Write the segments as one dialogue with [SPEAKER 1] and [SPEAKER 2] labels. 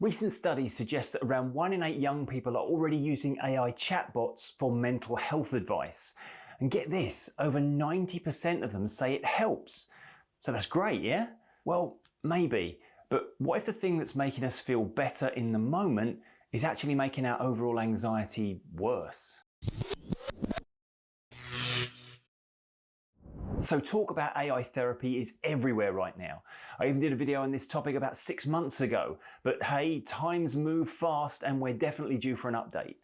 [SPEAKER 1] Recent studies suggest that around 1 in 8 young people are already using AI chatbots for mental health advice. And get this, over 90% of them say it helps. So that's great, yeah? Well, maybe. But what if the thing that's making us feel better in the moment is actually making our overall anxiety worse? So talk about AI therapy is everywhere right now. I even did a video on this topic about 6 months ago, but hey, times move fast and we're definitely due for an update.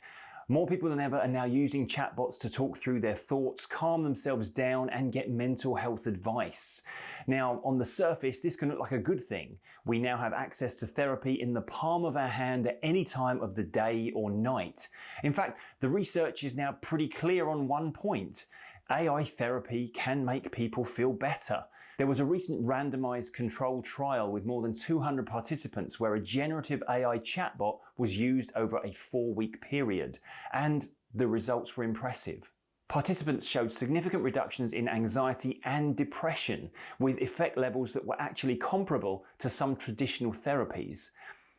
[SPEAKER 1] More people than ever are now using chatbots to talk through their thoughts, calm themselves down and get mental health advice. Now, on the surface, this can look like a good thing. We now have access to therapy in the palm of our hand at any time of the day or night. In fact, the research is now pretty clear on one point. AI therapy can make people feel better. There was a recent randomized controlled trial with more than 200 participants where a generative AI chatbot was used over a 4-week period, and the results were impressive. Participants showed significant reductions in anxiety and depression, with effect levels that were actually comparable to some traditional therapies.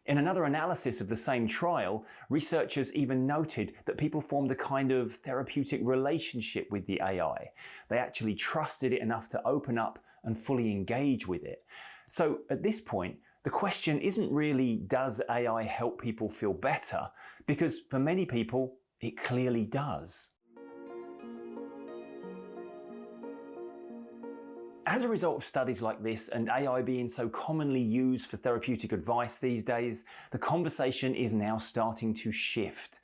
[SPEAKER 1] In another analysis of the same trial, researchers even noted that people formed a kind of therapeutic relationship with the AI. They actually trusted it enough to open up and fully engage with it. So at this point, the question isn't really, does AI help people feel better? Because for many people, it clearly does. As a result of studies like this and AI being so commonly used for therapeutic advice these days, the conversation is now starting to shift.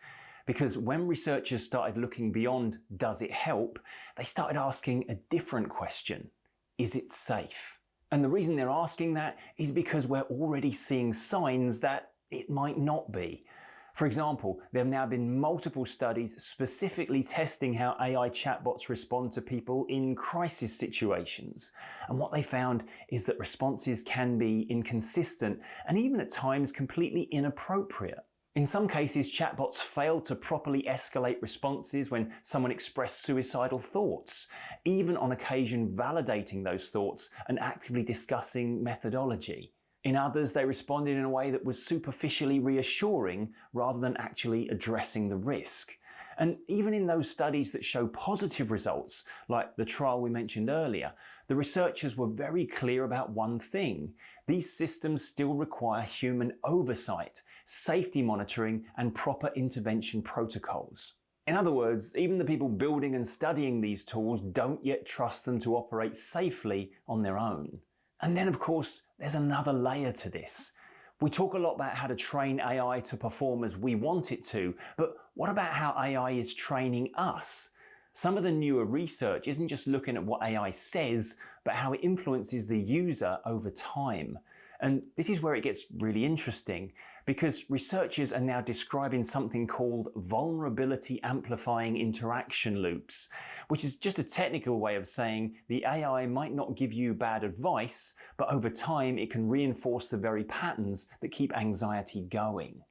[SPEAKER 1] Because when researchers started looking beyond does it help, they started asking a different question. Is it safe? And the reason they're asking that is because we're already seeing signs that it might not be. For example, there have now been multiple studies specifically testing how AI chatbots respond to people in crisis situations. And what they found is that responses can be inconsistent and even at times completely inappropriate. In some cases, chatbots failed to properly escalate responses when someone expressed suicidal thoughts, even on occasion validating those thoughts and actively discussing methodology. In others, they responded in a way that was superficially reassuring rather than actually addressing the risk. And even in those studies that show positive results, like the trial we mentioned earlier, the researchers were very clear about one thing. These systems still require human oversight, safety monitoring, and proper intervention protocols. In other words, even the people building and studying these tools don't yet trust them to operate safely on their own. And then, of course, there's another layer to this. We talk a lot about how to train AI to perform as we want it to, but what about how AI is training us? Some of the newer research isn't just looking at what AI says, but how it influences the user over time. And this is where it gets really interesting, because researchers are now describing something called vulnerability amplifying interaction loops, which is just a technical way of saying the AI might not give you bad advice, but over time it can reinforce the very patterns that keep anxiety going.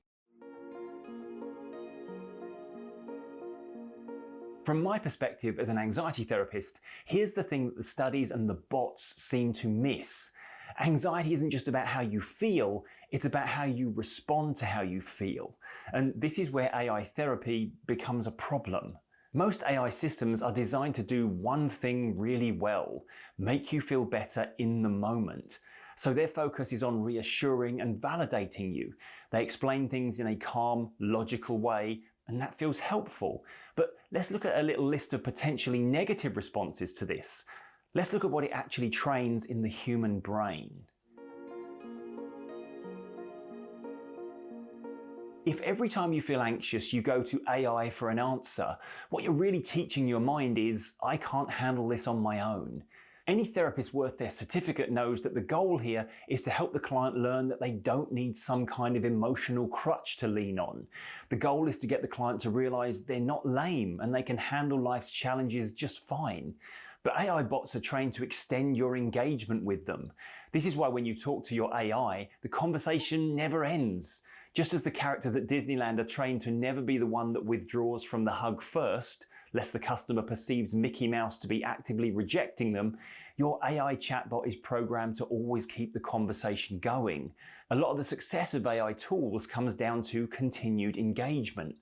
[SPEAKER 1] From my perspective as an anxiety therapist, here's the thing that the studies and the bots seem to miss. Anxiety isn't just about how you feel, it's about how you respond to how you feel. And this is where AI therapy becomes a problem. Most AI systems are designed to do one thing really well, make you feel better in the moment. So their focus is on reassuring and validating you. They explain things in a calm, logical way, and that feels helpful. But let's look at a little list of potentially negative responses to this. Let's look at what it actually trains in the human brain. If every time you feel anxious you go to AI for an answer, what you're really teaching your mind is, I can't handle this on my own. Any therapist worth their certificate knows that the goal here is to help the client learn that they don't need some kind of emotional crutch to lean on. The goal is to get the client to realize they're not lame and they can handle life's challenges just fine. But AI bots are trained to extend your engagement with them. This is why when you talk to your AI, the conversation never ends. Just as the characters at Disneyland are trained to never be the one that withdraws from the hug first, lest the customer perceives Mickey Mouse to be actively rejecting them, Your AI chatbot is programmed to always keep the conversation going. A lot of the success of AI tools comes down to continued engagement.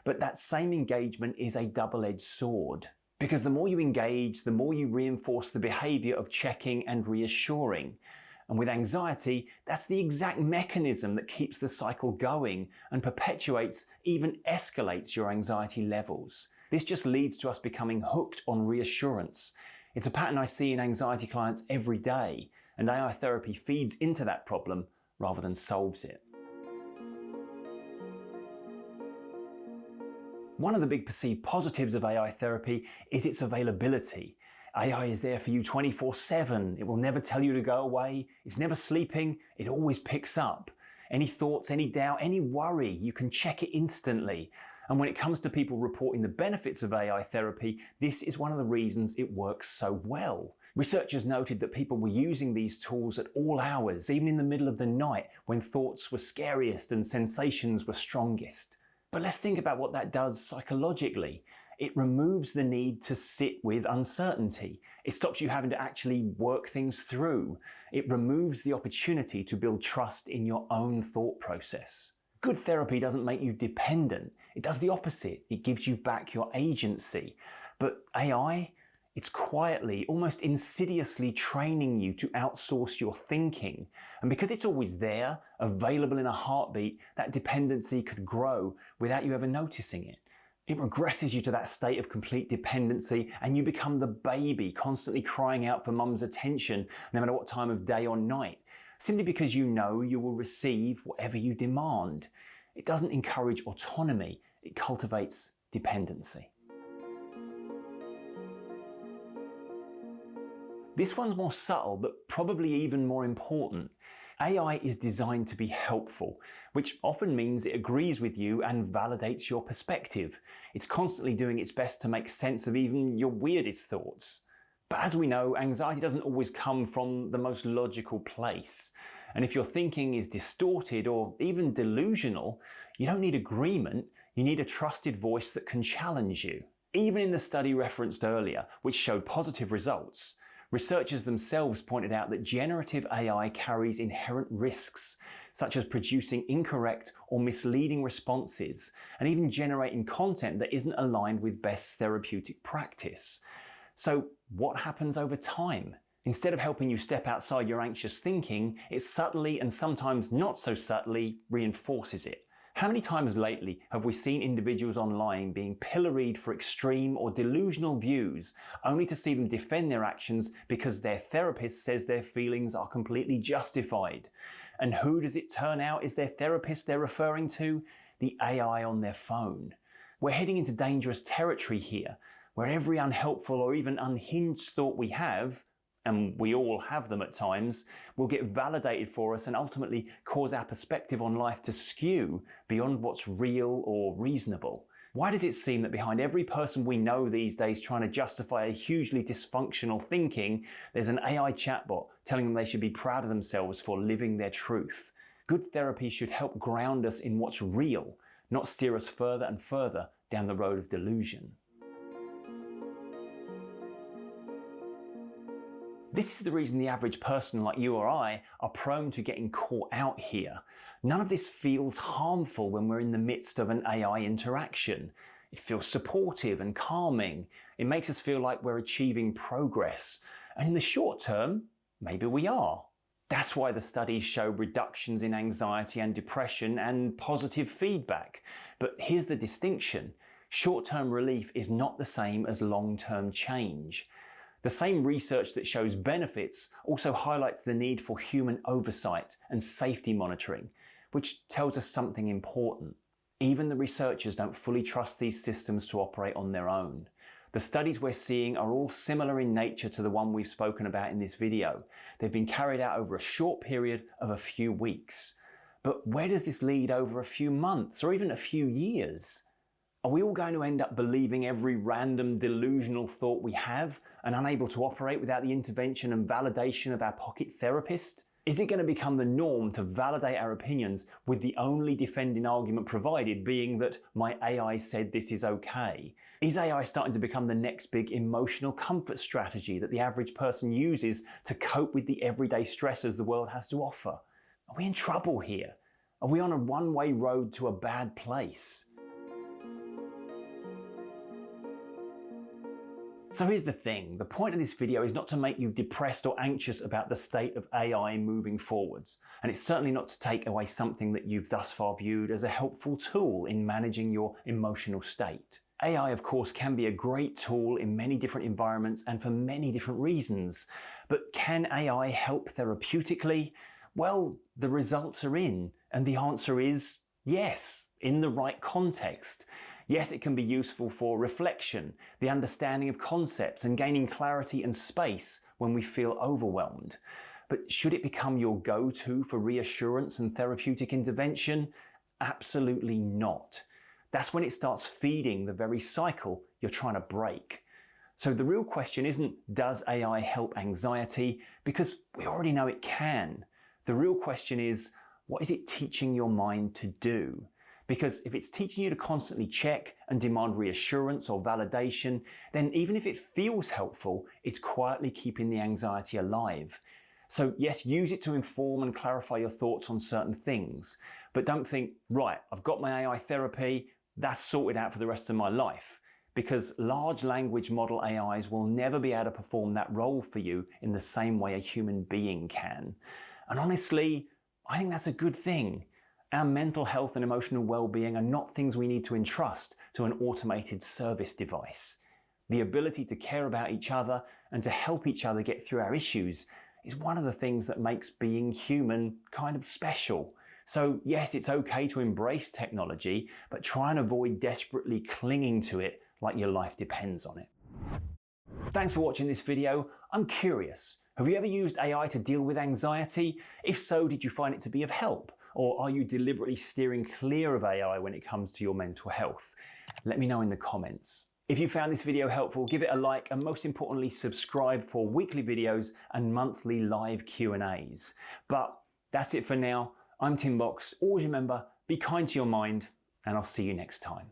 [SPEAKER 1] But that same engagement is a double-edged sword. Because the more you engage, the more you reinforce the behavior of checking and reassuring. And with anxiety, that's the exact mechanism that keeps the cycle going and perpetuates, even escalates your anxiety levels. This just leads to us becoming hooked on reassurance. It's a pattern I see in anxiety clients every day, and AI therapy feeds into that problem rather than solves it. One of the big perceived positives of AI therapy is its availability. AI is there for you 24/7. It will never tell you to go away. It's never sleeping. It always picks up. Any thoughts, any doubt, any worry, you can check it instantly. And when it comes to people reporting the benefits of AI therapy, this is one of the reasons it works so well. Researchers noted that people were using these tools at all hours, even in the middle of the night when thoughts were scariest and sensations were strongest. But let's think about what that does psychologically. It removes the need to sit with uncertainty. It stops you having to actually work things through. It removes the opportunity to build trust in your own thought process. Good therapy doesn't make you dependent. It does the opposite. It gives you back your agency. But AI, it's quietly, almost insidiously training you to outsource your thinking. And because it's always there, available in a heartbeat, that dependency could grow without you ever noticing it. It regresses you to that state of complete dependency and you become the baby constantly crying out for mum's attention no matter what time of day or night, simply because you know you will receive whatever you demand. It doesn't encourage autonomy, it cultivates dependency. This one's more subtle, but probably even more important. AI is designed to be helpful, which often means it agrees with you and validates your perspective. It's constantly doing its best to make sense of even your weirdest thoughts. But as we know, anxiety doesn't always come from the most logical place. And if your thinking is distorted or even delusional, you don't need agreement, you need a trusted voice that can challenge you. Even in the study referenced earlier, which showed positive results, researchers themselves pointed out that generative AI carries inherent risks, such as producing incorrect or misleading responses, and even generating content that isn't aligned with best therapeutic practice. So what happens over time? Instead of helping you step outside your anxious thinking, it subtly and sometimes not so subtly reinforces it. How many times lately have we seen individuals online being pilloried for extreme or delusional views, only to see them defend their actions because their therapist says their feelings are completely justified? And who does it turn out is their therapist they're referring to? The AI on their phone. We're heading into dangerous territory here, where every unhelpful or even unhinged thought we have, and we all have them at times, will get validated for us and ultimately cause our perspective on life to skew beyond what's real or reasonable. Why does it seem that behind every person we know these days trying to justify a hugely dysfunctional thinking, there's an AI chatbot telling them they should be proud of themselves for living their truth? Good therapy should help ground us in what's real, not steer us further and further down the road of delusion. This is the reason the average person like you or I are prone to getting caught out here. None of this feels harmful when we're in the midst of an AI interaction. It feels supportive and calming. It makes us feel like we're achieving progress. And in the short term, maybe we are. That's why the studies show reductions in anxiety and depression and positive feedback. But here's the distinction. Short-term relief is not the same as long-term change. The same research that shows benefits also highlights the need for human oversight and safety monitoring, which tells us something important. Even the researchers don't fully trust these systems to operate on their own. The studies we're seeing are all similar in nature to the one we've spoken about in this video. They've been carried out over a short period of a few weeks. But where does this lead over a few months or even a few years? Are we all going to end up believing every random delusional thought we have and unable to operate without the intervention and validation of our pocket therapist? Is it going to become the norm to validate our opinions with the only defending argument provided being that my AI said this is okay? Is AI starting to become the next big emotional comfort strategy that the average person uses to cope with the everyday stressors the world has to offer? Are we in trouble here? Are we on a one-way road to a bad place? So here's the thing, the point of this video is not to make you depressed or anxious about the state of AI moving forwards, and it's certainly not to take away something that you've thus far viewed as a helpful tool in managing your emotional state. AI, of course, can be a great tool in many different environments and for many different reasons, but can AI help therapeutically? Well, the results are in, and the answer is yes, in the right context. Yes, it can be useful for reflection, the understanding of concepts, and gaining clarity and space when we feel overwhelmed. But should it become your go-to for reassurance and therapeutic intervention? Absolutely not. That's when it starts feeding the very cycle you're trying to break. So the real question isn't, does AI help anxiety? Because we already know it can. The real question is, what is it teaching your mind to do? Because if it's teaching you to constantly check and demand reassurance or validation, then even if it feels helpful, it's quietly keeping the anxiety alive. So yes, use it to inform and clarify your thoughts on certain things, but don't think, right, I've got my AI therapy, that's sorted out for the rest of my life. Because large language model AIs will never be able to perform that role for you in the same way a human being can. And honestly, I think that's a good thing. Our mental health and emotional well-being are not things we need to entrust to an automated service device. The ability to care about each other and to help each other get through our issues is one of the things that makes being human kind of special. So yes, it's okay to embrace technology, but try and avoid desperately clinging to it like your life depends on it. Thanks for watching this video. I'm curious, have you ever used AI to deal with anxiety? If so, did you find it to be of help? Or are you deliberately steering clear of AI when it comes to your mental health? Let me know in the comments. If you found this video helpful, give it a like, and most importantly, subscribe for weekly videos and monthly live Q&As. But that's it for now. I'm Tim Box. Always remember, be kind to your mind, and I'll see you next time.